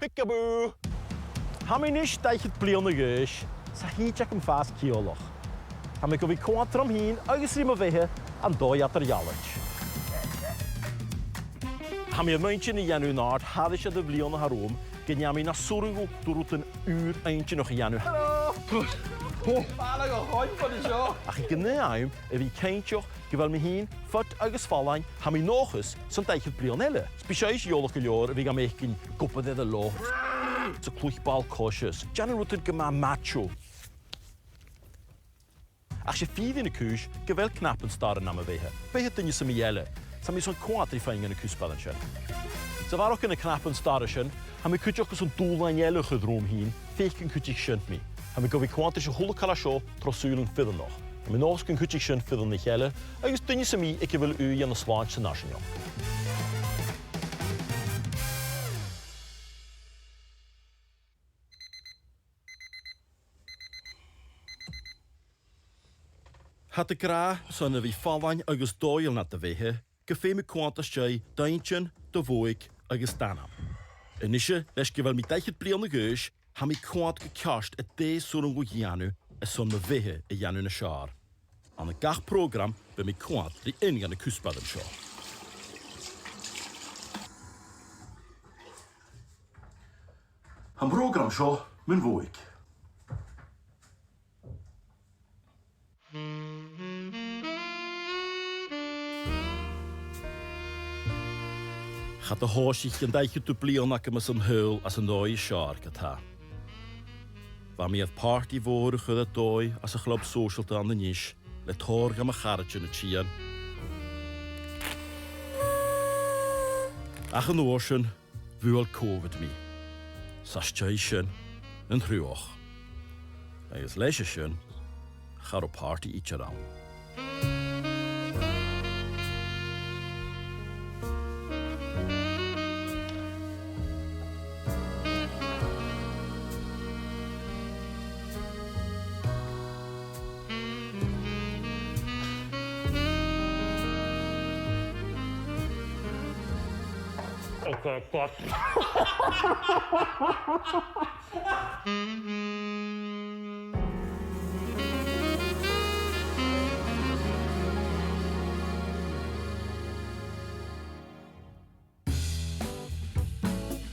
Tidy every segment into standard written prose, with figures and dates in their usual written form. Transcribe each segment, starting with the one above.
Peekaboo! Ham I nicht deichyd blion y gys, sa hyd ac yn ffas ciolwch. Ham I gofi cwantr am hyn, agos rym o fehe, an doi at yr ialwch. Ham I ymwyntion I enw nard, haddys y blion y harwm, gen am I na swrw drwt yn eintyn o'ch I enw. Helo! Bala go hoen bod I sio. Ach I gynnu aim, fi ceintioch, gyfel mi hyn, ffyd agos falain, ham I nochus, sy'n deichyd blion ele. Sbisiais iolwch y lior, fi gam eich gyn gwbod edrych lo. Sy clwych bal cautious. Jan yn rwtyd gyma macho. Ach si ffydd yn y cwys, gyfel knap yn star yn am y fehe. Fehe dyn sy'n mi ele. Sa'n mi son cwad i ffein yn y cwsbad yn sy'n. So farwch yn y knap yn star yn sy'n, ham I cwtioch gos yn dŵlain elwch y ddrwm hyn, feich yn cwtioch sy'n mi. Ham I gofi cwad eisiau hwlw cael a sio tros sŵl yn ffydd yn noch. Ham I nos gyn cwtioch sy'n ffydd yn eich ele, agos dyn sy'n mi eich gyfel yn y slant sy'n nasionio. Had y gra sy'n y fi ffalain agos doel nad y fehe, gyffei mi cwant ysgau daintyn, dyfwyg agos danam. Yn eisiau, leis gyfel mi deichyd brion y gys, ha mi cwant gycast y de sŵr yn gwygianw y son my fehe y ianw yn y siar. An y gach program, fe mi cwant ry union y cwsbad yn sio. Am program sio, mynd fwyg. Chad y hoes i'ch yn daich y dwblion ac ymys yn hyl as yn doi siar gyda. Fa mi oedd party fôr y chyd y doi as y chlub social dan y nish, le torg am y charge yn y tian. Ach yn ocean, fwyl Covid mi. Sastation yn rhywch. Agus leis ysyn, char o party each around. Okay, fuck.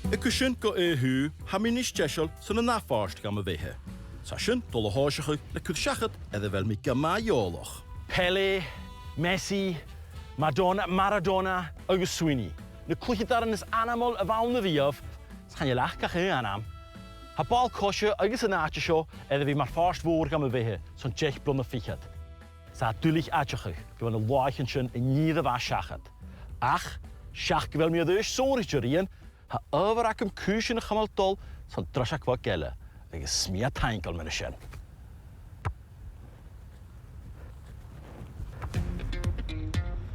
Y cwsiwn go hu, ha mi nis jesol sy'n y naffarst gam y fehe. Sasyn, dol o hoesach le cwth siachad edrych fel mi gyma ioloch. Pele, Messi, Maradona, agos Sweeney. Na clwychyd ar ynys anamol y fawn y fiaf, s'chan i lach gach y anam. Ha bal cosio agos yn atio sio, edrych fi mae'r ffarst fôr gam y fehe, so'n jech blwn y ffichad. Sa dwylich atioch eich, gyfan y loach yn sy'n y nid y fa siachad. Ach, siach gyfel mi oedd eich sôn eich yr ha yfyr ac ym cwys yn y chymal dol, so'n drasiach fo gele, agos smia taingol mewn y sy'n.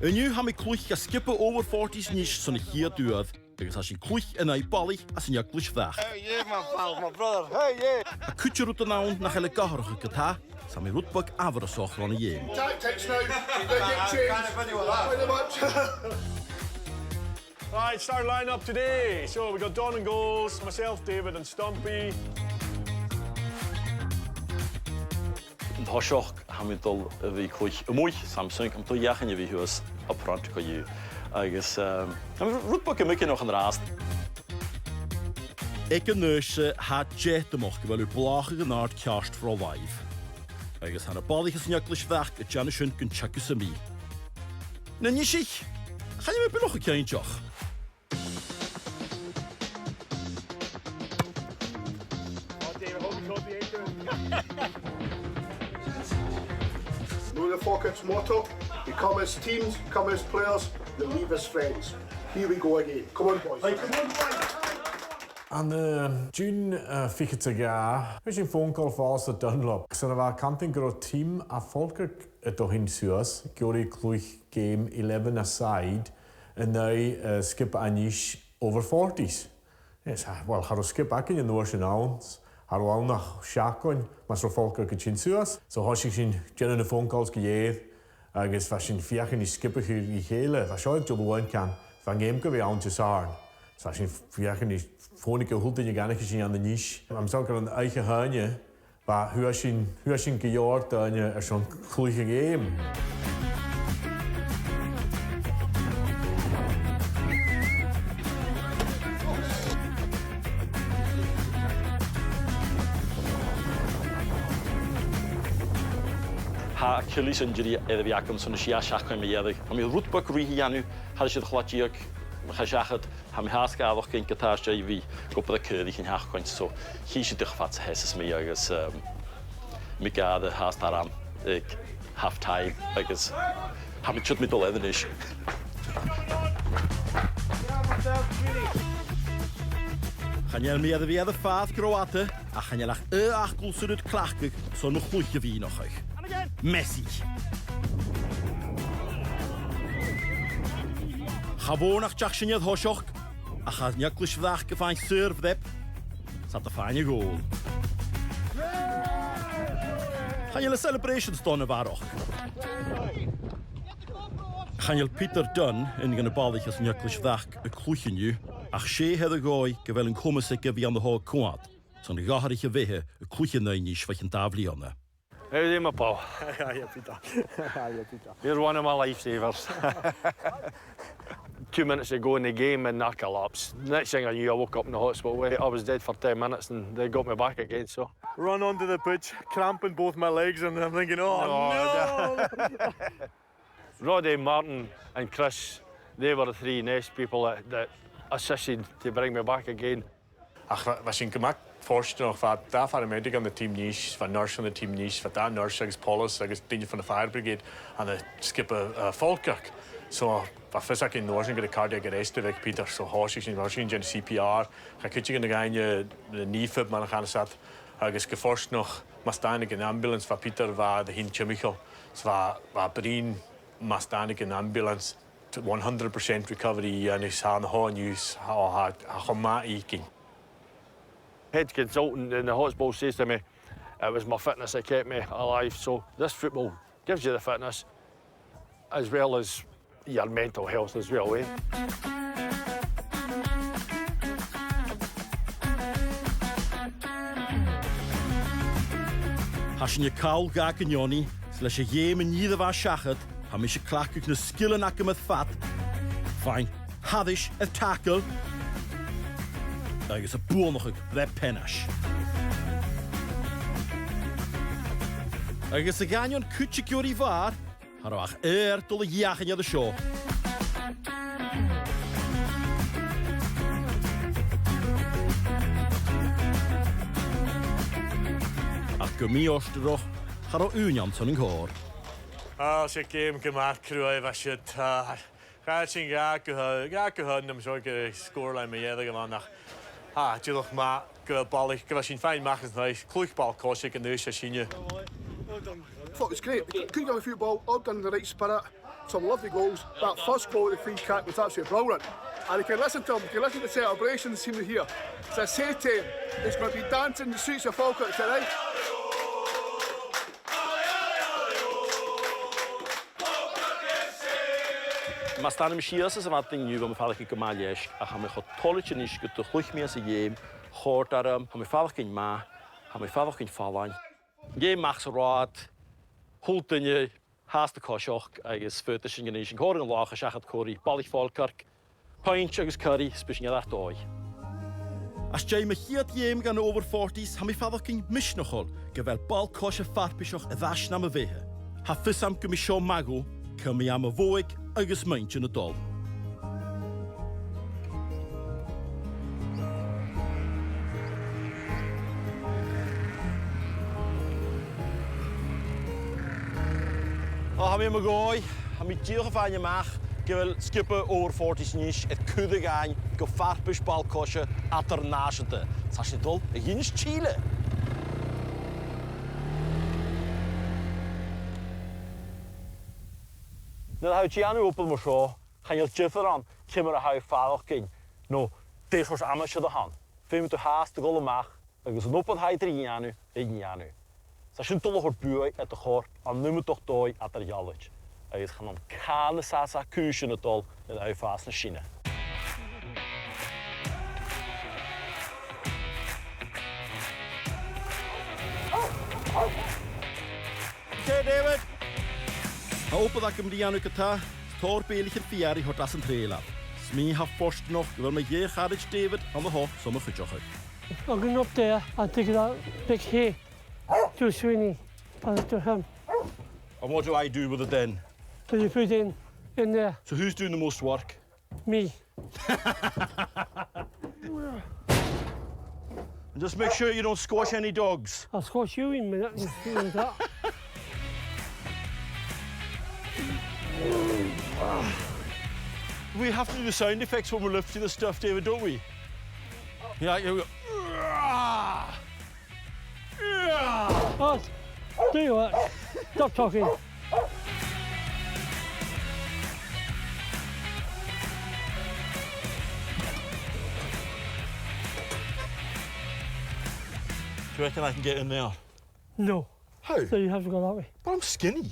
Yn yw ham I clwych a skipper over 40s nish son y hir dŵad, agos as sy'n clwych yn ei bali as yn iaglis ddach. Hey, yeah, my pal, my brother. Hey, yeah. A cwtio rwt y nawn na chael y gahorach y gyda, sam I rwtbog afr y soch ron y iem. Tactics now. They get changed. Very much. Right, start line up today. So we got Don and goals, myself, David and Stumpy. Yn hosioch ham I dol y fi clwych y mwy, Samsung, am to iachan I fi hwys a prant go yw. Agos, am rwtbog y mycyn o'ch yn rast. Eg yn nys ha jet ymwch gyfel yw blach ag yn ard ciast fro laif. Agos han y bali chys niaglis ddach y jan y sy'n gyn chacus y mi. Na nisich, chan I mewn y caintioch. Know the Falcons motto: we come as teams, come as players, and leave as friends. Here we go again. Come on, boys. Hey, come on, boys. An June fiche te ga, is een phone call vast de Dunlop. So er was kanting groot team a Volker dohin suas, Gori Kluich game 11 aside, en nu skip anish over 40s. Yes, well, har skip back in the ocean nouns. Har wel nog Shakon, maar zo Volker getjin suas. So has ik zien general phone calls gegeven. Agus was sin fiach in die skipper gehele, was schon job one kan. Van game go we aan te saar. Sashin viagen is vorige holte je gar nicht gesehen an der Nisch. Am Sonntag an eiche Hörnje war Hörschen gejagt dann schon cool gegeben. Ha Achilles injury iddo fi agam son isia siach yn mieddig. Ha mi rwtbog rhi anu, ha eisiau ddechladiog, ha siachad, ha mi has gael o'ch gyn gyda'r jai fi, gwybod y cyrdd i chi'n hach gwynt, so hi eisiau ddechlad hesys mi agos mi gad y has dar am half time agos ha mi chwyd mi doledd yn eisiau. Chanel mi edrych fi edrych ffad groate, a chanel ach ach glwsyn yd clachgyg, so nhw chlwych y fi noch eich. Messi. Chabon ach jachsyniad hosioch, a chasniad glwysfdach gyfain syrf ddeb, sa't y ffain y gol. Chanel y celebrations don y faroch. Chanel Peter Dunn yn gan y balich as niad glwysfdach y clwch yn yw, ach sé hedd y goi gyfel yn cwmysig gyfi an y hog cwad, so'n y gahar eich y fehe y clwch yn ein nis fach yn daflu o'na. How are you, my pal? Hiya, Peter. Hiya, Peter. You're one of my lifesavers. 2 minutes ago in the game and I collapsed. Next thing I knew, I woke up in the hospital. I was dead for 10 minutes and they got me back again, so. Run onto the pitch, cramping both my legs, and I'm thinking, oh, no! Roddy, Martin and Chris, they were the 3 Nest people that assisted to bring me back again. Ach, was in gemaakt voorstel nog wat daar van de medic aan de team niche, van nurse aan de team niche, wat daar nurse is Paulus, is dingen van de fire brigade en de skipper Falkirk. So, wat vis ik in Noorzen de cardiac arrest weg Peter, so hoors in Noorzen in CPR, ga ik in de gaanje de knee maar gaan zat. Is geforst nog, maar staan in ambulance van Peter waar de hintje Michel, waar Breen maar staan in ambulance. 100% recovery en is aan de hoorn use, ha gemaakt iking. Head consultant in the hospital says to me, it was my fitness that kept me alive. So this football gives you the fitness as well as your mental health as well, eh? Hasyn y cawl gag yn ioni, slash y iem yn nid fa siachad, ha mi eisiau clacwch na sgil yn ac ym y ffad. Fain, haddish y tackle, agus y bwol noch ddeb penas. Agus y ganion cwtsi gyr i far, har o'ch dol y iach yn iad y sio. Ac gymi ostyrwch, har o union son yn cor. Sy'n gêm gemaakt crwyf a sydd. Gael sy'n gehyn am zo'n scoreline mae edrych yma. Diolch ma, gyfer bol, gyfer sy'n ffain mach yn dweud, clwych bol cosig yn ddys a sy'n yw. Thought it was great. Couldn't have a few ball, all done in the right spirit. Some lovely goals. That first goal of the free kick was absolutely brilliant. And you can listen to him, you can listen to the celebrations team here. So I say to him, he's going to be dancing in the streets of Falkirk tonight. Mae stan am sias as yma dyn niw am y ffalach i gymalis, a ham eich o tolich yn eich gyda chlwych mi as y iem, chord ar ham y ffalach yn ma, ham y ffalach yn ffalain. Iem machs o rad, hwlt yn yw, has dy cosioch, agos ffyrtys yn gynnys yn cor yn loch a siachad cori, balich Falkirk, paint agos curry, spysyn iad at doi. As jai mae hiad iem gan over 40s, ham y ffalach yn misnochol, gyfel bal cosio ffarpisioch y ddasn am y fehe. Haffys am gymisio magw, cymi am y fwyg, agus maint yn y dol. O, ha mi am y goi, ha mi diolch y ffain ymach, gyfel skipper over 40s nis, et cwyd y gain, gyffarpus bal cosio at yr nas ydy. Sa sy'n dol, y hyn is Chile. Nid hawdd Gianni wbl mwy sio, chan i'r jyffer am, cymryd a hawdd ffalwch gyn. No, deich oes am eisiau dy han. Fe mynd o has dy gol ymach, agos yn wbl hawdd yr Gianni, ein Gianni. Sa sy'n dol o'r bwy et y chor, am nymwyd o'ch doi at yr ialwyd. Agos chan am can y sas a cwys yn y dol, nid hawdd ffas na Sina. Open dat ik hem die aan u kata, Torbelig en Fieri hort as een trailer. Smee ha forst nog, wil me je gaat het David aan de hof, zomaar goed joggen. I'm going up there and take that big hay to Sweeney, pass it to him. And what do I do with it then? So you put it in there, So who's doing the most work? me. And just make sure you don't squash any dogs. I'll squash you in a minute and see with that. We have to do the sound effects when we're lifting the stuff, David, don't we? Yeah, you go. Oh, do you what? Stop talking. Do you reckon I can get in there? No. How? So you have to go that way. But I'm skinny.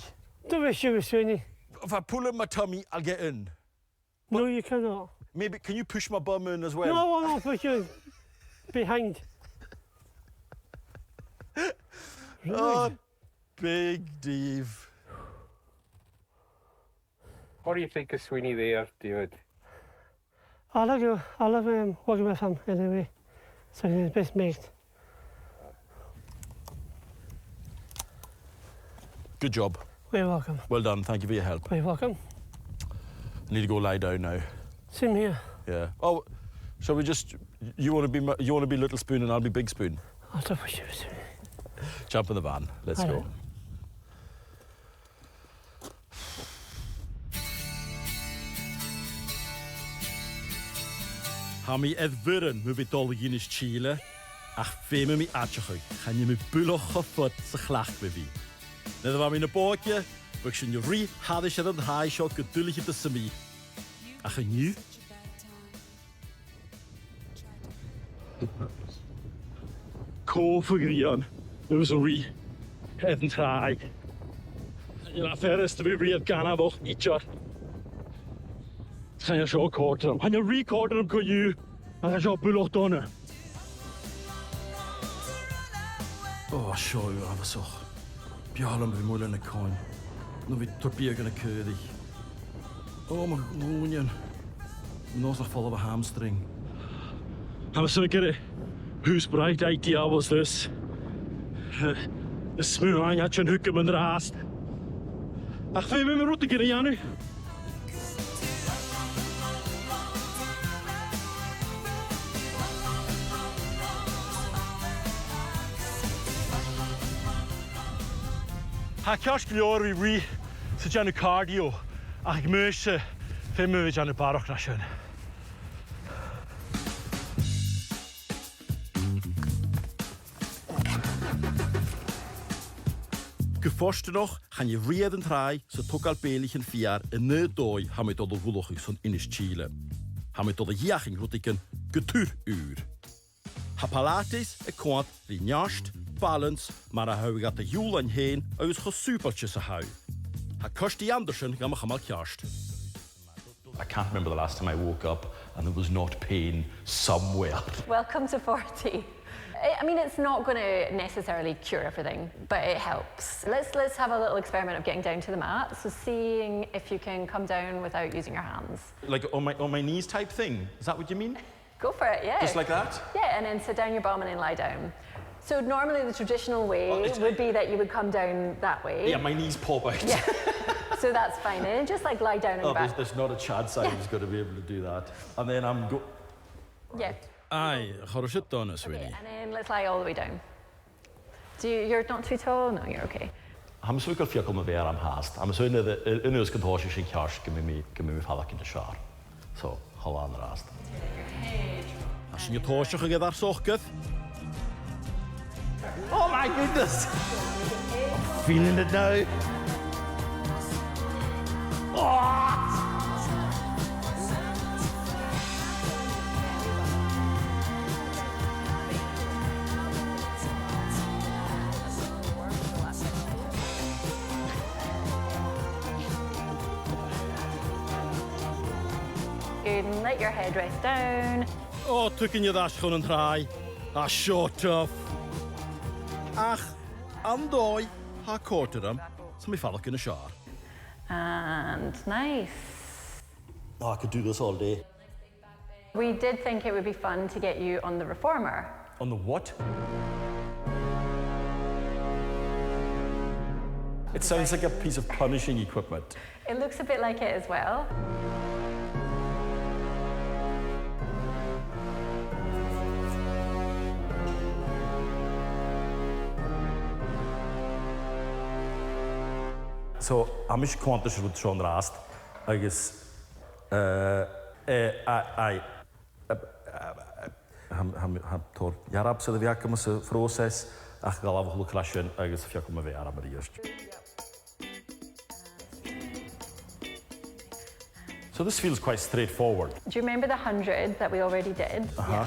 Don't be sure, Sweeney. If I pull in my tummy, I'll get in. No, you cannot. Maybe, can you push my bum in as well? No, I'm not push you behind. Oh, big Dave. What do you think of Sweeney there, David? I love working with him anyway. So he's his best mate. Good job. You're welcome. Well done. Thank you for your help. You're welcome. I need to go lie down now. Same here. Yeah. Oh, shall we just? You want to be Little Spoon and I'll be Big Spoon. I'll stop push you, Sweeney. Jump in the van. Let's All go. right. Ha mi edfyrin mwy fidolig yn ys Chile, ach fe me mi adjach oi, chan je mi bwloch o ffod sy chlach me fi. Nid yma mi'n y bogio, bych sy'n yw rhi haddys yn hau sio gydylig i dysymu. Ach yn yw? Cof y grion, nid ys o rhi, hedd yn trai. Yn afferus dy fi rhi ganaf o'ch eidio'r. Gaan je zo korten? Gaan je recorden kun je? En ga je op bulog doen. Oh, show you have a soch. Bjallen bij moeilijk in de coin. Nu weer torpeer gaan keurig. Oh, mijn goeien. Nog nog vallen we hamstring. I'm so good. Whose bright idea was this? De smuur aan je hoek in mijn raast. Ach, vind je me route gaan, Janu? Ha ceart go leor ri sa deanna cardio ach muis sa fé mu deanna barach na sin. Go fórsta noch chan je riad an trai sa tugal bélich an fiar in ne dói ha mi dod o bhulach son inis Chile. Ha mi dod a hiaching rutiken getur uur. Ha palatis e kwant ri njaast, balance, maar hou ik at de joel en heen uit gesupertjes a hou. Ha Kirsty Anderson ga mach amal kjast. I can't remember the last time I woke up and there was not pain somewhere. Welcome to 40. I mean, it's not going to necessarily cure everything, but it helps. Let's have a little experiment of getting down to the mat. So seeing if you can come down without using your hands. Like on my knees type thing? Is that what you mean? Go for it, yeah. Just like that? Yeah, and then sit down your bum and then lie down. So normally the traditional way would be that you would come down that way. Yeah, my knees pop out. Yeah. So that's fine. And then just like lie down on your back. There's not a chance I was going to be able to do that. And then I'm go... Yeah. Aye, how is it done, Okay, and then let's lie all the way down. You're not too tall? No, you're okay. I'm so good for you am haast. I'm so in the contortion in cash, give me falak in the shower. So, hold on the rest. As je toosje gegeven daar zocht. Oh my goodness! I'm feeling it now. Oh! Good, and let your head rest down. Oh, tukken je daar schoon en draai. Ah, so tough. Ach, andoi, ha korter hem. Så mi falk in the shower. And nice. Oh, I could do this all day. We did think it would be fun to get you on the reformer. On the what? It sounds like a piece of punishing equipment. It looks a bit like it as well. So, I'm is quantas rud Sean Rast, agus ham tor jarab sa de mas proces ach gal avhol clashin agus fiakum a arab eerst. So this feels quite straightforward. Do you remember the 100 that we already did? Yeah.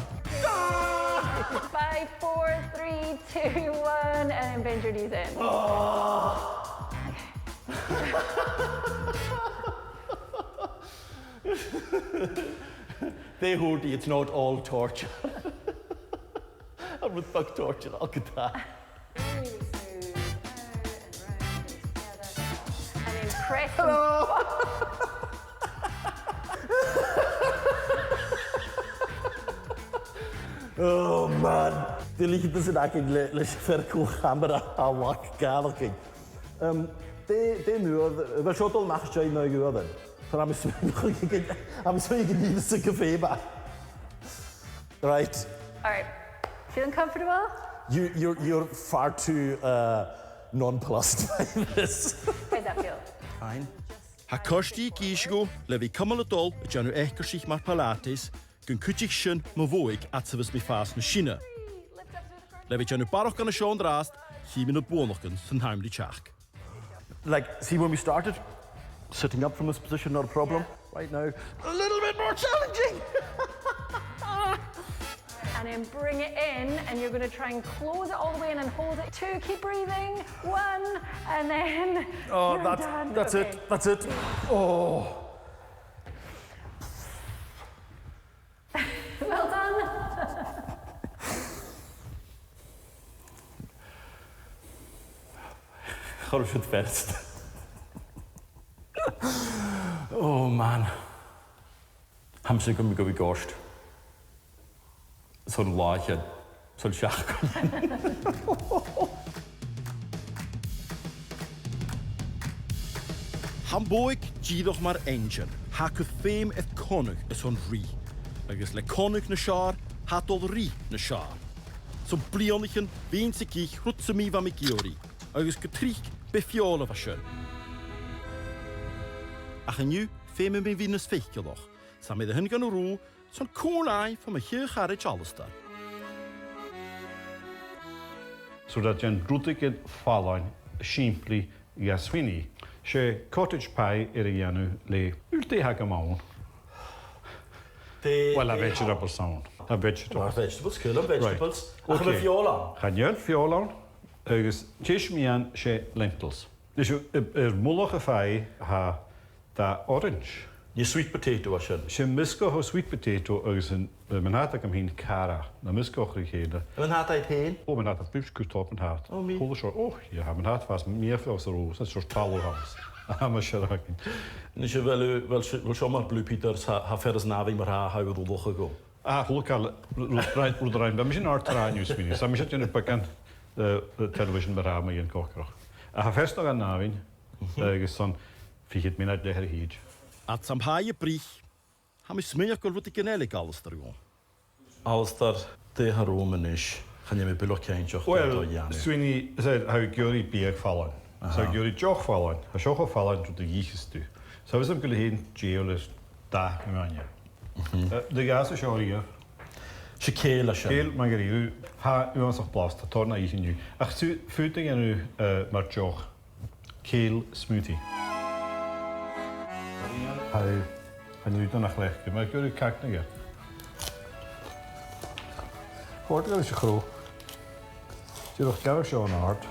5, 4, 3, 2, 1, and then bend your knees in. Oh. They hold it's not all torture. I'm with bug torture, I'll get that. Really smooth, out and round together. And then press. Oh man, die liggen tussen eigenlijk les verkoop camera aan wak kaderking. De nu, wel shot al mag je nou geworden. I'm so you can need a café back. Right. All right. Feeling comfortable? You're far too nonplussed by this. How'd that feel? Fine. Ha kosti kiesgo levi kameladol janu eker sich mar palates gun kutich shun mavoik atsevis mi fast machine. Levi janu baroch gan Sean Rast 7 minute bonochen sun heimli chach. Like, see when we started? Sitting up from this position, not a problem. Yeah. Right now, a little bit more challenging. And then bring it in, and you're going to try and close it all the way in and hold it. 2, keep breathing. 1, and then Oh, you're done. that's Okay. it. That's it. Oh. Well done. How should first? Oh man. I'm sick of me go gost. Zo'n laagje. Zo'n schach. Hamburg doch maar engine. Haak het feem het konig is zo'n rie. Agus le konig na schaar, hat al rie na schaar. Zo'n blionichen, weense kiech, rutse mi van mikiori. Agus getrieg befjolen van schön. Ach en nu feem me winners vechtgeloch. Sam met de hun gaan roe, zo'n koolai van mijn heel garage alles daar. Zodat je een roetige vallen, simply gaswini. She cottage pie irianu le ulte hagamon. Well, a vegetable sound. A vegetable. Vegetables, cool vegetables. Right. Okay. Fiolan. Gaan je fiolan? Agus tisch me aan she lentils. Dus mullige fei ha da orange. Je sweet potato was je. She misko ho sweet potato agus een manata kam hin cara. Na misko gegeden. En had hij het heen? Oh, men had het buskut op en hart. Oh, me. Oh, ja, men had vast meer veel zo roos. Dat soort tallo's. Maar scheraken. Dus je wel zomaar Blue Peters ha verder navi maar ha we door gegaan. Ah, gelukkig right voor de ruim. Dat is een art raar nieuws minus. Dat is het in het bekend de television beramen in koker. Ah, vast nog aan navin. Gesan fiet min uit de herhied. At sam haie brich. Ha mis meer kol wat ik enelik alles daar gaan. Alles daar te heromen is. Gaan je met belokkeintje of Well, Sweeney zei how Gary bier vallen. Zou Gary joch vallen. Hij joch vallen tot de gies toe. Zo is hem gelegen jail is daar man ja. De gas is al hier. Ze keel Keel magari ha u was op plaats te torna is nu. Ach su voeting en u maar joch. Keel smoothie. Hij en nu dan nog leg. Maar Gary kijkt nog. Hoort er is groot. Je nog jou zo aan hart.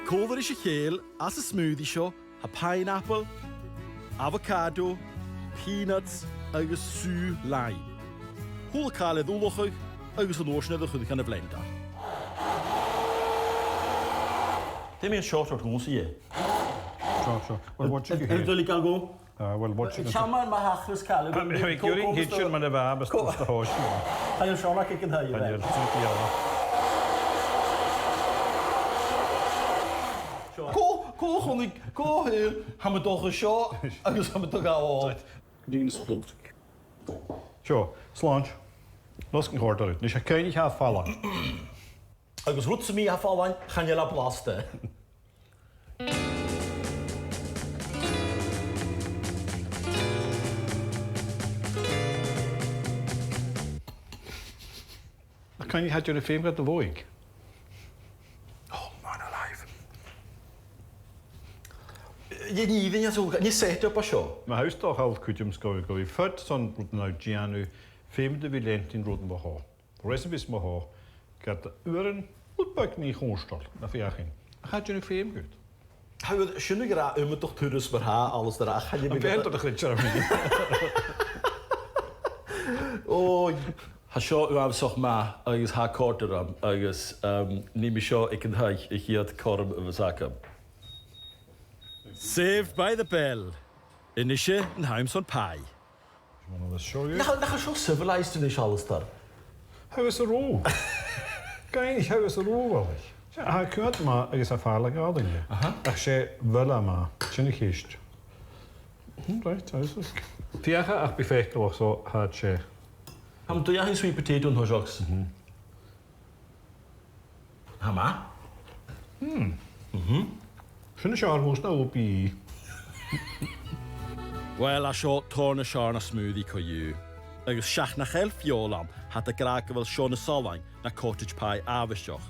Kover is je geel, as een smoothie show, a pineapple, avocado, peanuts, agus su lime. Hoe kaal het oorlog, agus een oorsnede goed gaan blender. Dim yn siort o'r hwns i e. Sure. Well, what you Ydw i gael go? well, what you Siaman mae hachus cael. Gwring hitchen man y fa, bys dy hos. Hael Sian ac yn hynny. Pan yw'r tŵt i ala. Go hwnnw, go hyl, ham y doch y sio, agos ham y doch a o. Dyn sport. Sure, slanch. Los yn hwrt o'r Nes a cyn i ha ffala. Agos rwt sy'n mi a ffalain, chan iel a blaste. A cyn i ha dyn y ffeim gada fwyg. Oh, man alive. Je ni ddyn so, ni set up a sio. Mae haws doch hawdd cwydym sgoi go i ffyd son rwyd nawr gianw ffeim dy fi lentyn rwyd yn fy ho. Rwys yn bys my ho. Gada yw'n wlbag ni chwnstol, na fi achyn. A ha dyn y ffeim gwyd. Hawdd, sy'n nhw gyda ymwydwch tŵrys fyr ha, alles dyra, a chan i Yn beth ydych chi'n siarad am O, ha sio yw amsoch ma, agos ha corder am, agos ni mi sio ik yn haich i chiad corm y fysacam. Saved by the bell. Inisio yn haim son pai. Mae'n oedd sio yw. Nach a sio civilized yn eich Alistair. Hawys y rô. Gain ich hawys y rô fel ich. A cwyd ma agos a ffala gael yn ie. A se fel yma, sy'n eich eist. Right, hawys ys. Diach a'ch biffeicl o'ch so had se. Ham dwi ahin sweet potato yn hwsiogs. Ha ma? Sy'n y siar hwys na o bi. Wel, a sio torn y siar na smoothie co yw. Agos siach na chael fiolam had y graag fel sio na solain na cottage pie afisioch.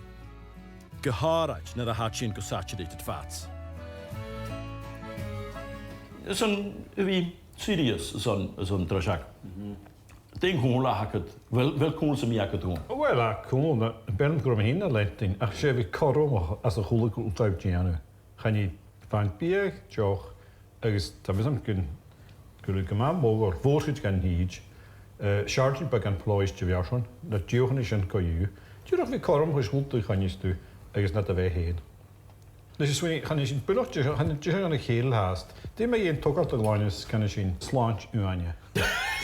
Gyharaj na dda had sy'n go saturated fats. Ysyn, fi serious, ysyn drasiag. Ding hwn la hacad, fel cwn sy'n mi hacad hwn. Wel, a cwn, bern gwrw hyn a lentyn, a se fi corwm as y chwlig gwltaif gianw. Chan i fain biag, joch, agos ta fes am gwrw gymam mogor, fwrchyd gan hyd, siartid bag gan ploes dy fiarson, na diolch yn eisiau go yw. Diolch fi corwm hwys gwltaif chan i stw, agos na da fe hen. Nes i swini, chan i sy'n bylwch, chan i sy'n gan y chael hast. Dim ei un togalt o glaenus gan i sy'n slanch yw ania.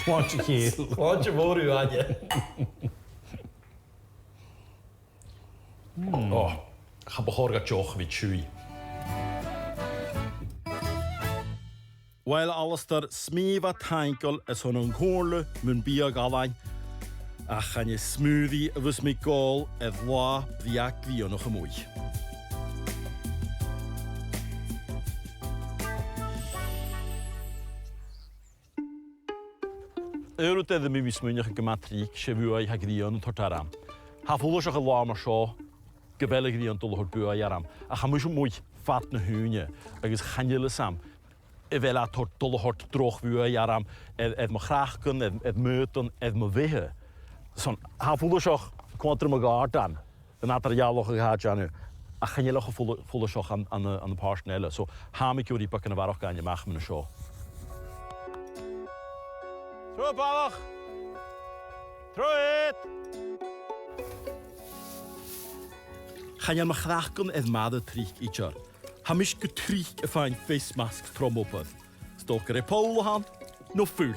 Slanch i chael. Slanch i fawr yw ania. O, cha bachor ga joch fi twy. Wel, Alistair, smif a taingol ys hwn yn nghorlu mwyn biog alain. A chan i smoothie y fys mi gol eddwa ddiag ddion o'ch ymwy. Yrwyd edrych mi fysmwynioch y gymatrig sef ywau hag ddion yn tortaram. Ha ffwlwys o'ch y lam ar sio, gyfelig ddion dylwch o'r bwau aram. A cha mwys o mwy ffat na hwnnw, agos chanil y sam. Fel a dylwch o'r droch bwau aram, edd mo chrachgyn, edd myton, edd mo fehe. Son, ha ffwlwys o'ch cwantr yma gardan, yn adar ialwch y gad janw. A chanilwch o ffwlwys o'ch an y pars nela. So, ha mi gwrdd i byc yn y farwch gan i mach mynd y sio. Tro balach! Tro it! Chanel ma chrachgyn edd mad y trich i jar. Ha mis gytrich y ffain face mask trom opad. Stoker e pawl o han, no ffwl.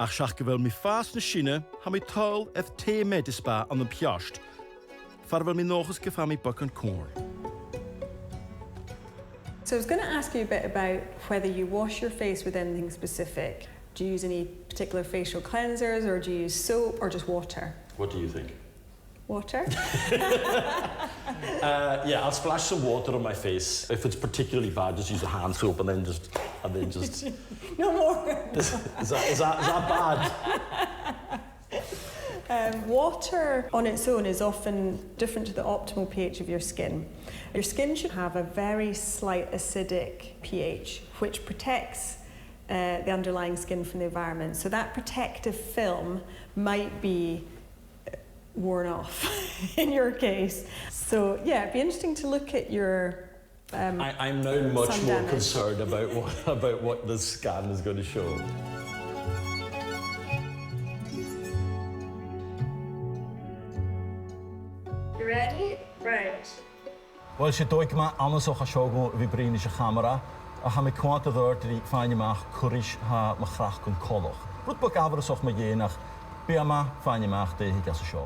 Ach siach gyfel mi ffas na sine, ha mi tawl edd te medisba an y piast. Farfel mi nochus gyfa mi byc yn corn. So I was going to ask you a bit about whether you wash your face with anything specific. Do you use any particular facial cleansers, or do you use soap, or just water? What do you think? Water? Yeah, I'll splash some water on my face. If it's particularly bad, just use a hand soap and then just. No more. Is that bad? Water on its own is often different to the optimal pH of your skin. Your skin should have a very slight acidic pH, which protects the underlying skin from the environment. So that protective film might be worn off in your case. So yeah, it'd be interesting to look at your I'm now much more concerned about what the scan is going to show. You ready? Right. Wel, si dwy gyma anos o'ch a siogo fi brin eisiau camera, a ha mi cwant y ddod i ffain ymach cwrish ha machrach gwn coloch. Rwyd bod gafr ys o'ch ma yenach, be yma ffain ymach de hi gas y sio.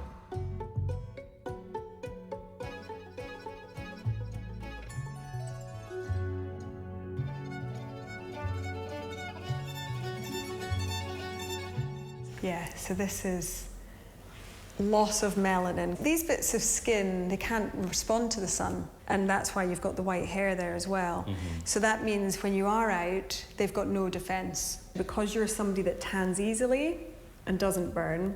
Yeah, so this is loss of melanin. These bits of skin, they can't respond to the sun, and that's why you've got the white hair there as well. So that means when you are out, they've got no defense. Because you're somebody that tans easily and doesn't burn,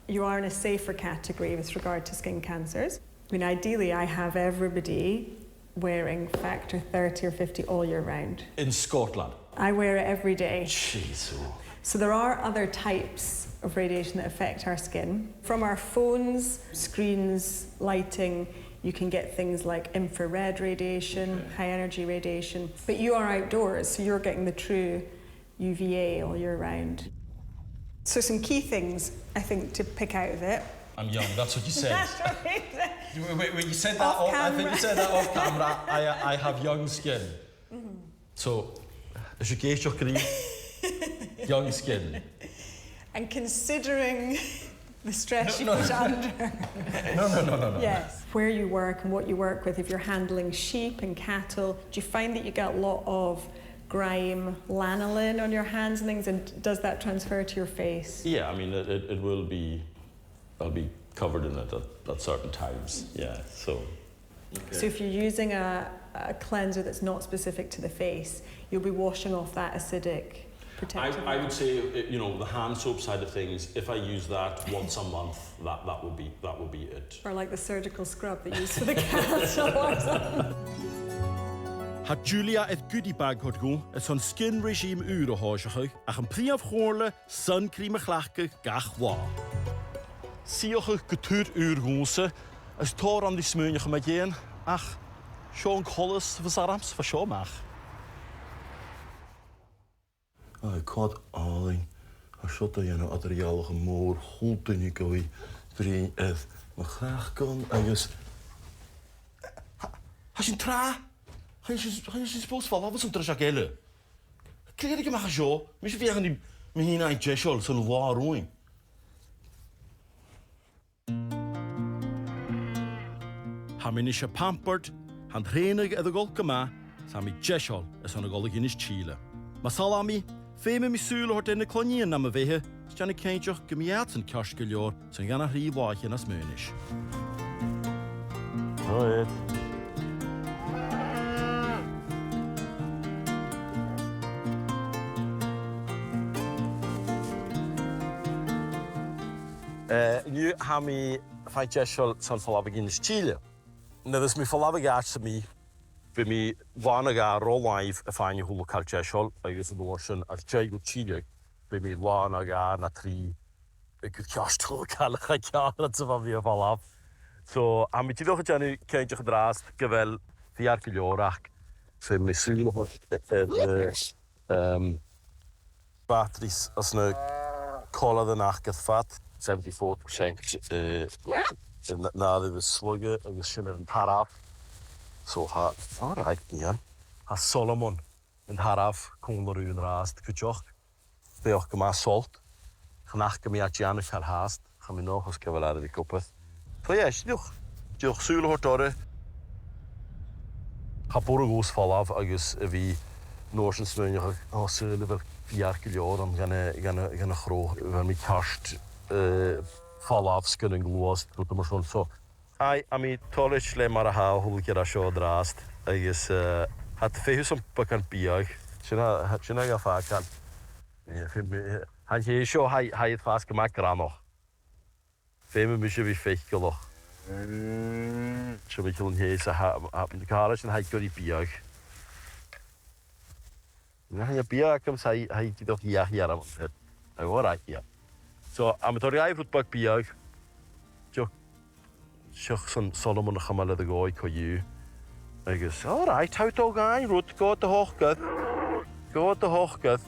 you are in a safer category with regard to skin cancers. I mean, ideally, I have everybody wearing factor 30 or 50 all year round. In Scotland? I wear it every day. Jeez. So there are other types of radiation that affect our skin. From our phones, screens, lighting, you can get things like infrared radiation, high energy radiation. But you are outdoors, so you're getting the true UVA all year round. So some key things, I think, to pick out of it. I'm young, that's what you said. That's right. When you said that off, I think you said that off camera, I have young skin. So, as you gauge your career, young skin. And considering the stress you put under. No. Yes. Where you work and what you work with, if you're handling sheep and cattle, do you find that you get a lot of grime, lanolin on your hands and things, and does that transfer to your face? Yeah, I mean, it will be, I'll be covered in it at certain times, yeah, so. Okay. So if you're using a cleanser that's not specific to the face, you'll be washing off that acidic protectant. I would say, you know, the hand soap side of things, if I use that once a month, that would be it. Or like the surgical scrub they use for the cattle or something. Ha Julia et goodie bag hod go, es on skin regime ure hoge, ach een priaf horle, suncream glachke gach wa. Sioche getuur uurgoose, as tor aan die smeunje met jeen, ach, Sean Collis versarams voor Sean mag. Ik had alleen, als je dat je een adrialige moor goed in je kooi, vriend, maar graag kan, ergens. Als je een tra, ga je spoos vallen, wat is een trajagelle? Kijk ik maar zo, misschien weer die me hier naar Jeshol, zo'n waar roing. Haminische pampert, han reinig at the golkama, sami Jeshol, as on a golginis Chile. Masalami, fame mi sule hort in de klonien na me vehe, stjane keintjoch gemiat en kashkeljor, zijn gana hri wachen as meunish. Hoi. Nu gaan we van Jeshol zo'n verlabig in Chile. Dat is mijn verlabig uit mij. Bij mij wanneer rol live van je lokaal Jeshol, ik is een lotion als Jago Chile. Bij mij wanneer na 3, ik het kast lokaal gaat dat ze van weer verlab. Zo, aan mij toch het nu kindje gedraast, gewel 4 kilo raak. Ze mij zullen batteries als een kolen de nacht vat. 74%. Na de sluggen, en we zullen een haraf. Zo ha, alright, ja. Ha Solomon, een haraf, kon er u raast, kujoch. Bij ook maar salt. Genacht me at Janusz haar haast. Gaan we nog eens kevelade de koppen. Zo ja, is nog. Joch zuur hoort daar. Ha borgoos val af, agus wie Noorsen smeunje, als ze wel 4 kilo, dan gaan groot, wel met kast. Fall-offs kunnen gloast, doet hem zo'n zo. Hij, ami tollech le maar ha hoe keer zo draast. Hij is had veel zo'n pakken bier. China ga vaak kan. Ja, vind me. Hij je zo hij het vast gemaakt nog. Veel meer wie 5 kilo. Zo beetje een heese ha de garage en hij kan die bier. Ja, je bier komt hij die toch hier aan het. Hij hoort hier. So, am toriai voetbak biag. Joch son Solomon chamala de gooi ko you. Agus, all right, how to gain root go to hochgat. Go to hochgat.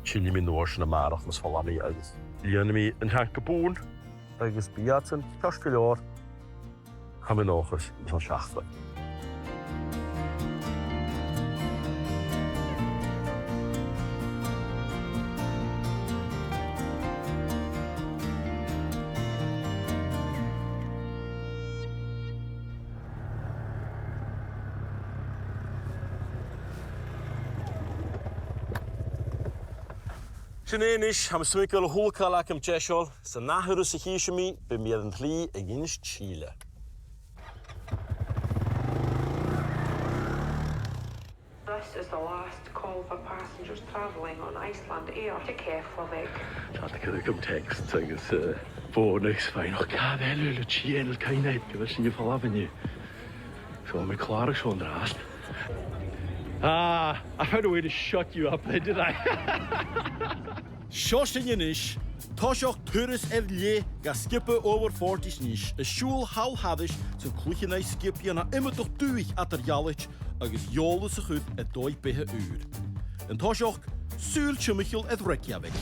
Chini min noors na marach mas falani agus. Lian mi een hanke boon. Agus biatsen kastelor. Gaan we nog eens van schachten. Sinéis ha smuil húlcáach am teisiol sa nachthú sa híisiimi be méad an tlí a gginis Chile. This is the last call for passengers travelling on Iceland Air to Keflavik. Tá gom text agus fónachs féin och cabhú le tíanal caiineid go bhir sin fallhaniu. So mé chláir seán rást. I found a way to shut you up, did I? Shoshin Yanish, Toshok Turis Lé, Gaskippe over 40 nish, a shul hal hadish, some Kluchinai Skipiana imitoch duich at der Jalich, agus Jolus a good at doi behe uur. And Toshok, Sul Chumichel at Reykjavik.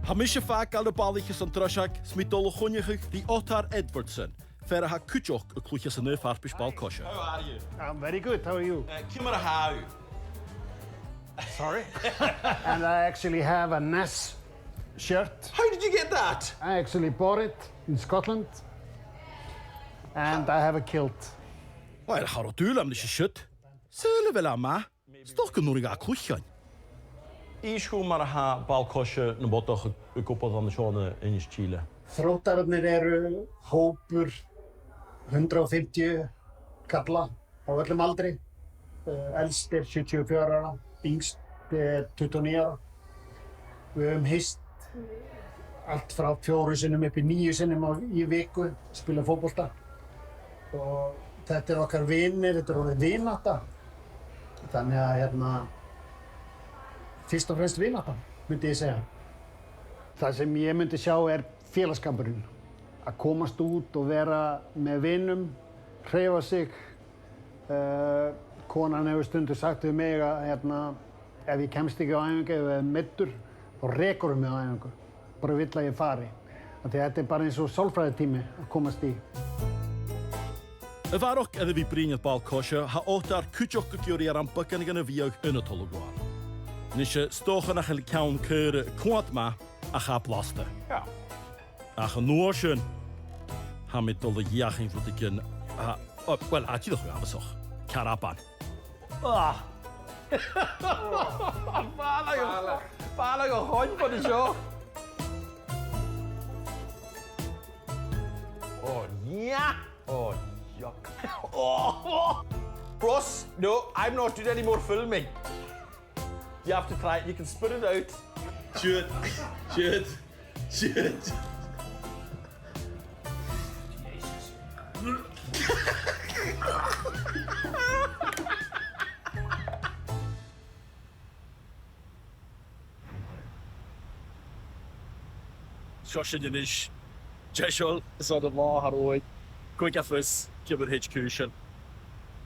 Hamisha Fak al de balliches an Trashak, Smitolo Gonjig, die Ottar Edwardson. Verder ha Kutjok, a Kluchjas en Neufhartbespal Kosher. How are you? I'm very good. How are you? Kimmer how? Sorry? And I actually have a NES shirt. How did you get that? I actually bought it in Scotland. And I have a kilt. Wel, har du am nische shit? Sele wel am ma. Stoch nur ga Kluchjan. Is hoe maar ha bal Kosher na botoch a koppel aan de zone in Chile. Þróttararnir eru hópur 150 kalla á öllum aldri. Elst 74 ára, yngst 29 ára. Við höfum hist allt frá 4 sinnum upp í 9 sinnum í viku, spila fótbolta. Og þetta okkar vinir, þetta orðið vinátta. Þannig að fyrst og fremst vinátta, myndi ég segja. Það sem ég myndi sjá félagskapurinn. Að komast út og vera með vinum, hreyfa sig. Konan hefur stundum sagt við mig að ef ég kemst ekki á æfingu, ef ég meiddur, þá rekur mig á æfingu. Bara vill að ég fari. Því þetta bara eins og sálfræðitími að komast í. Y farwch edrych fi brin i'r bal Kosher, ha otar cwtioch gygyri ar ambygan gan y fiog yn y tolwgwan. Nisio stoch yn achel cawn cyr cwad ma a cha blaster. Ja. Ach yn nôr sy'n, ha mi dol y iach yn fod i gyn, wel, a ti ddech yn afasoch, caraban. Bala go hon bod y sio. Oh, yeah. Oh, yuck. Oh. Ross, no, I'm not doing any more filming. You have to try it. You can spit it out. Shoot. Shoshin Yanish, Jeshol, is on the law, Haroy, Quick Effers, Gibber Hitchcushion,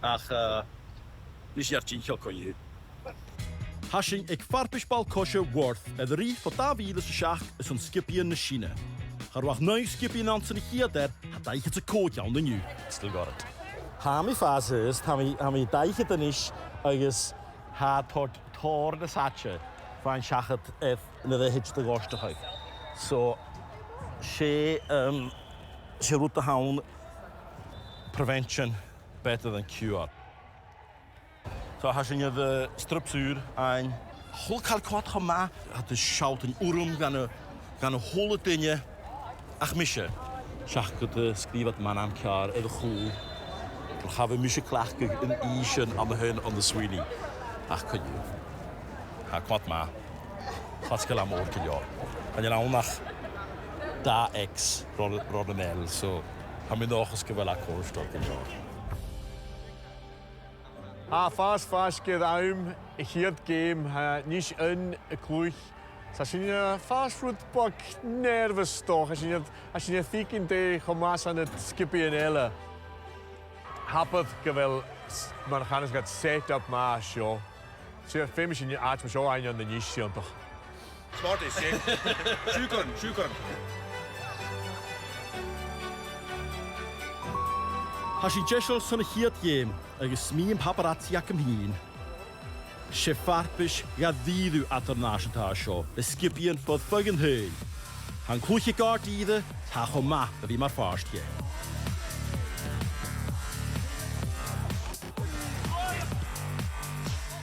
Ach, Nisharchi Hokoyu. Hashing ik farpischbal Kosher Worth, en de rief van Davides Schach is een skipje in de Chine. Haar wacht nu skipje in Anthony hier der, had hij het kootje aan de nu. Still got it. Hami fase is, hami deiche dan is, ergens had tot tor de satje van Schachet ef de hitch de goste uit. So, she route hound prevention better than cure. So has je de strupsuur en holkal kwad gema, had de shout en urum gaan holle dingen. Ach misje, zag ik het skrivet man aan elkaar in de goal. Dan gaan we misje klachten in Ischen aan de hun aan de Sweeney. Ach kan je, ha kwad ma, gaat skela morgen ja. En je nou nog da ex Rodonel, so haben wir noch gewählt Kohlstock ja. Fast gedaum, ich hier game, nicht ein Kluch. Das sind ja fast Football nervös doch. Als je thick in de gemas aan het skippen elle. Happet gewel, maar gaan eens gaat set up maar show. Zo famous in je aard maar zo aan de niche toch. Smart is, hè? Schukern. Has sy'n jesol sy'n y chiad iem, agos smím paparazzi ac ymhyn. Se farpys ga ddidw at yr nas yn ta sio, ysgibion fod ffog yn hyn. Han clwch I gart iddo, tach o ma y fi ma'r ffarst ie.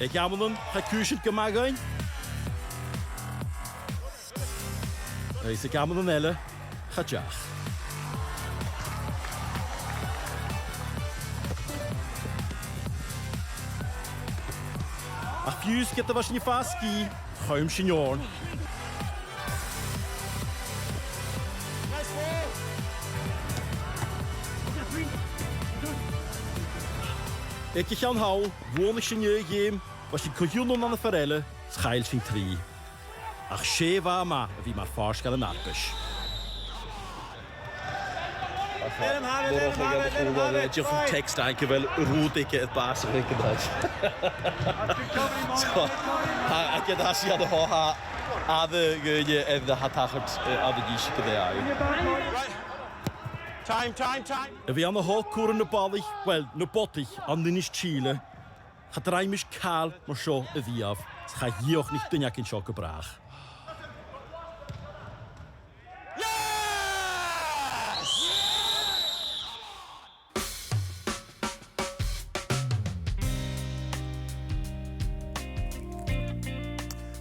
Ik amelen, ga kusen gemagain. Ik amelen elle, ga jach. Ach fius get was nie faski, ruim signorn. Ik gaan hou, woon ik signieur geem, was je kojunon aan de forelle, schail sin 3. Ach she wa ma, wie maar fars gaan narpes. Diolch yn text ag fel rwdig y bas yn rhaid gyda'r. A gyda si ad y ho a dy gynnu edrych a tachart a dy gys gyda. Time. Vi aan de hol koeren de ballig, wel, no bottig, aan de nis Chile. Gaat rijm is kaal, maar zo een wie af. Het gaat hier ook niet tenjak in schokken braag.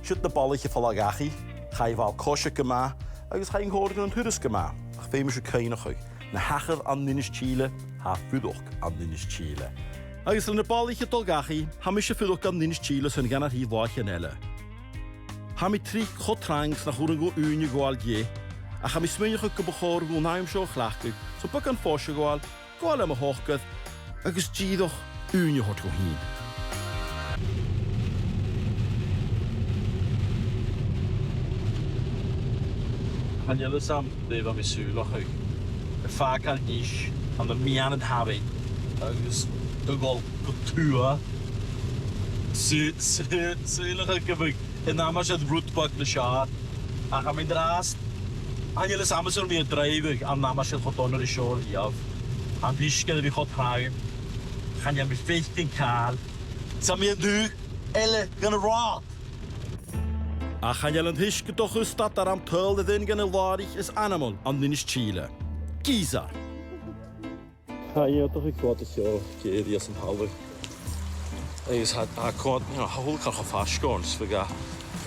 Zit de balletje van Lagachi, ga je wel kosje kema, en ga je horen een huddes kema. Ach, we moeten krijgen. Na hacher aan Ninis Chile, ha fudok aan Ninis Chile. Als er een balletje tolgachi, ha misje fudok aan Ninis Chile zijn gaan naar hier wachtje nelle. Ha mi 3 gotrangs naar horen go unie goal je. A ha mi smenje gebogor go naim zo glachtig. Zo pak een fosje goal, goal hem hoogket. Agus je toch unie hot go heen. Han jullie samen, det var med syler høy. Far kan ish, han er mere end having. Agus, det går på ture. Syler høy, en namens het roetbak de sjaar. Ach, han min drast. Han jullie samen zullen weer drijven, han namens het goed onder de shore hier. Han wischken we goed hagen. Han jullie 15 kaal. Samen nu, elle gaan raad. Ach, han jelen hiske toch een stad daar am tuil de dingen larig is animal aan Ninis Chile. Giza. Ja, je toch ik wat is jou, je die is een halve. Is had akkoord, ja, hol kan gefast gaan, so ga.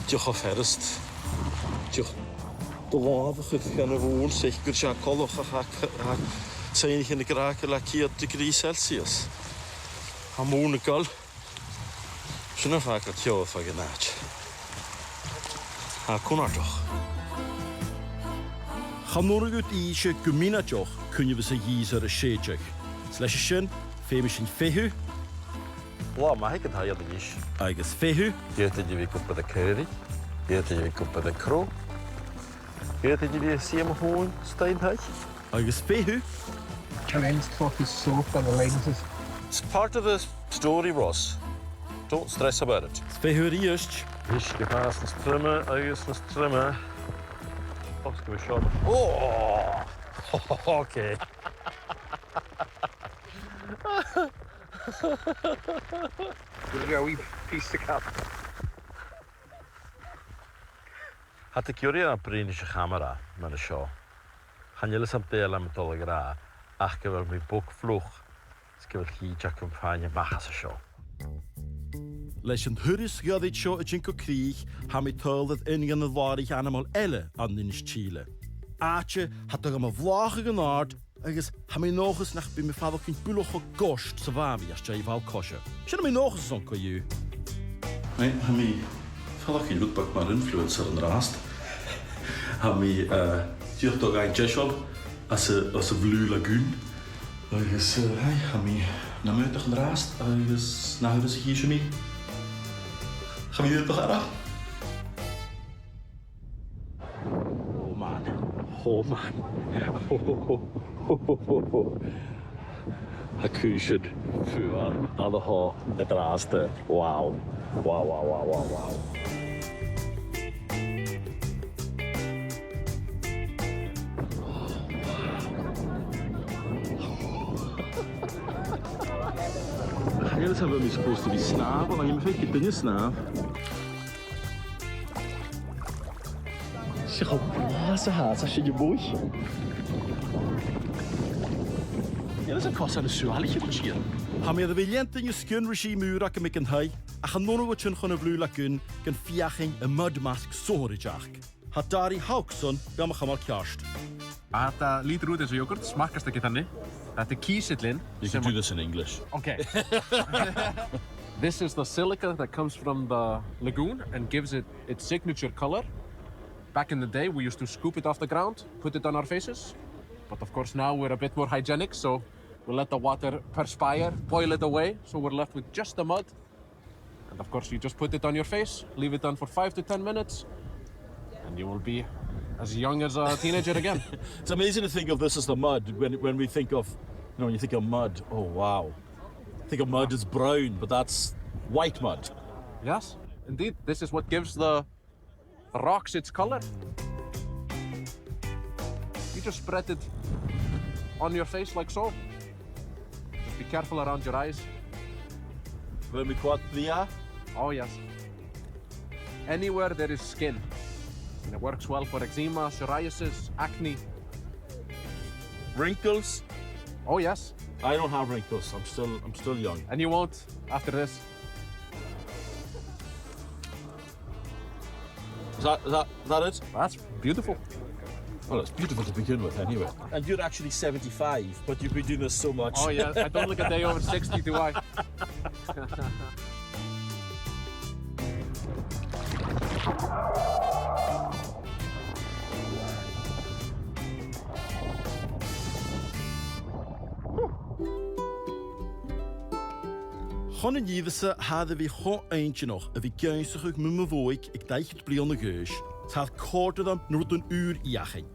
Je gaat verst. Je de laven gaan woon zeker ja kolog ga zijn in de kraken lackiert degrees Celsius. Harmonikal. Schöner Fahrt ja vergenat. Ha kon er toch. Gaan nodig uit isje kuminatjoch kun je we ze giezer een sheetjek. Slashchen, femishin fehu. Wow, maar ik het haar de is. Eigens fehu. Je het je weer op de curry. Je het je weer op de kro. Je het je weer zie maar gewoon staan hij. Eigens fehu. Challenge focus so for the lenses. It's part of the story, Ross. Don't stress about it. Fehu eerst. Ich gefasst das Trimmer, das Trimmer. Oh, das wir schon. Oh, okay. We'll go piece of cap. Had ik jullie een printje camera met de show. Gaan jullie samen delen met alle gra. Ach, ik heb mijn boek vlog. Ik heb hier een campagne maken ze show. Leisend hurris gaat dit show het jinko krieg, ha mi tuil dat ingen het waardig animal elle aan Ninis Chile. Aatje had er een vlage genaard, ergens ha mi nog eens nach bij mijn vader kind buloch gekost, zo waar wie als jij wel kosje. Zijn mi nog eens zo'n koju? Nee, ha mi vader kind lookback maar influencer en raast. Ha mi duurt toch een jeshob als een blue lagoon. Ergens ha mi naar muitig en raast, ergens naar huis hier mee. Gaan we dit toch aan? Oh man. Accusation voor alle haar het raaste. Wow. Helaas hebben we supposed to be snavel, maar je moet even dingen snavel. Zeg op, blazen haat als je je boei. Ja, dat is een kost aan de sualige misschien. Ha mi ddwy liant yn ysgyn regime yw'r ac yn hau, a chan nhw'n wyt yn chwn y flw lacyn gan fiaching y mud mask sohor i jack. Ha Dari Hawkson gam a chamal ciast. Þetta lítur út eins og jógurt, smakkast ekki þannig. Þetta kísillinn. You can do this in English. Okay. This is the silica that comes from the lagoon and gives it its signature color. Back in the day, we used to scoop it off the ground, put it on our faces. But of course now we're a bit more hygienic, so we'll let the water perspire, boil it away, so we're left with just the mud. And of course you just put it on your face, leave it on for 5 to 10 minutes, and you will be as young as a teenager again. It's amazing to think of this as the mud when we think of, when you think of mud, oh wow. Think of mud as brown, but that's white mud. Yes, indeed. This is what gives the rocks its color. You just spread it on your face like so. Just be careful around your eyes. When we quad the Oh yes. Anywhere there is skin. And it works well for eczema, psoriasis, acne. Wrinkles? Oh yes. I don't have wrinkles. I'm still young. And you won't after this. Is that it? That's beautiful. Well, it's beautiful to begin with, anyway. And you're actually 75, but you've been doing this so much. Oh yeah, I don't look a day over 60, do I? Chon yn yddisa hadde fi cho eintje nog, a fi geinsach ag mym voig ag deicht bli on y gys, tad cordad am nŵrt yn ŵr iachyn.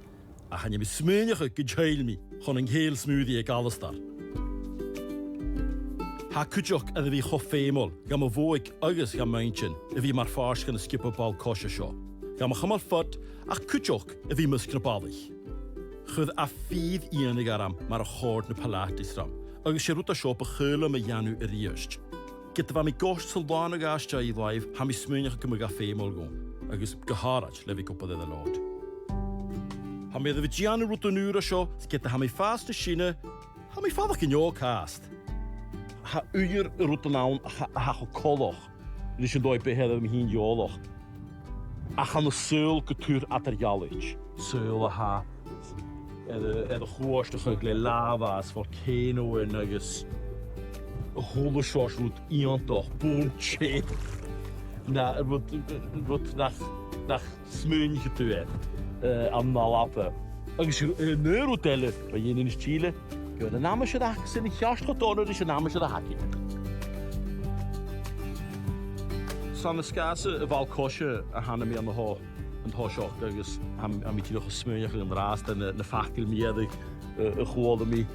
A chan mi smynach ag gydjail mi, chon yn heil smoothie ag alastar. Ha cwjok a fi cho ffeimol, gam y voig agos gam eintjen, a fi mar fars gan y skip o bal kosha sio. Gam a chamal ffod, a cwjok a fi mysg na balich. Chyd a ffydd ianig aram mar a chord na palatis ram. Agus sé rúta seo ba chula me Janu a riast. Gyda fa mi gost sylwan ag astia I live, ha mi smynach ag ymwg a ffeimol gwn, agus gaharach le fi gwybod edrych lod. Ha mi edrych Janu rúta nŵr a seo, gyda ha mi fast y sine, ha mi ffadach yn iog cast. Ha uir rúta nawn a ha cho coloch, rys yn doi behed am hi'n ioloch. A chan y syl gytŵr at yr ialich, syl a ha. Er chwostach ag le lavas, volcano en agus hole sjors rút iantoch, boon tjeet. Na, wat nach smönje tuet, am na lappe. Agus neurotelle, bij je in Chile, kun je namen je daar zijn in jast getonnen, dus je namen je daar hakje. Sanne skase valkosje, hanne me aan de hoog. En hoosjok, dus am ik nog smeuig in de raast en de fakkel meer gewoon me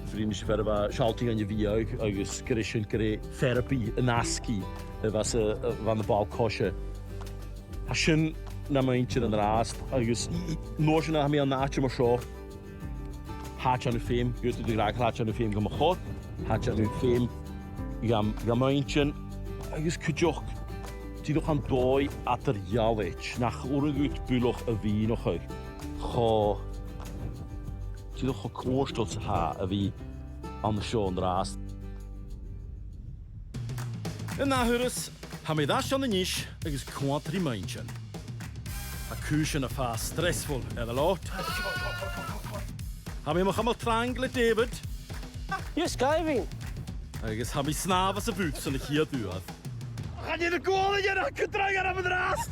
vriendjes verder waar schalting aan je vieug, dus Christian kre therapie naski was van de balkosje. Als je na meintje in de raast, dus nooit je naar me aan nachtje maar zo. Had je aan de film, je doet de graag had je aan de film gaan goed, had je aan de film gaan meintje, dus kujok. Die nog aan dooi at er jalich, nach oorgut buloch a wie nog uit. Go. Die nog gekoosteld ha a wie aan de show raast. En na hurus, ha me das aan de niche, is kwantri meintje. A kuschen a fast stressvol, er lot. Ha me mag allemaal triangle David. You're skiving. Is ha me snavas a boots en ik hier duur. Ga je de kolen je dan kunt dragen aan mijn raast?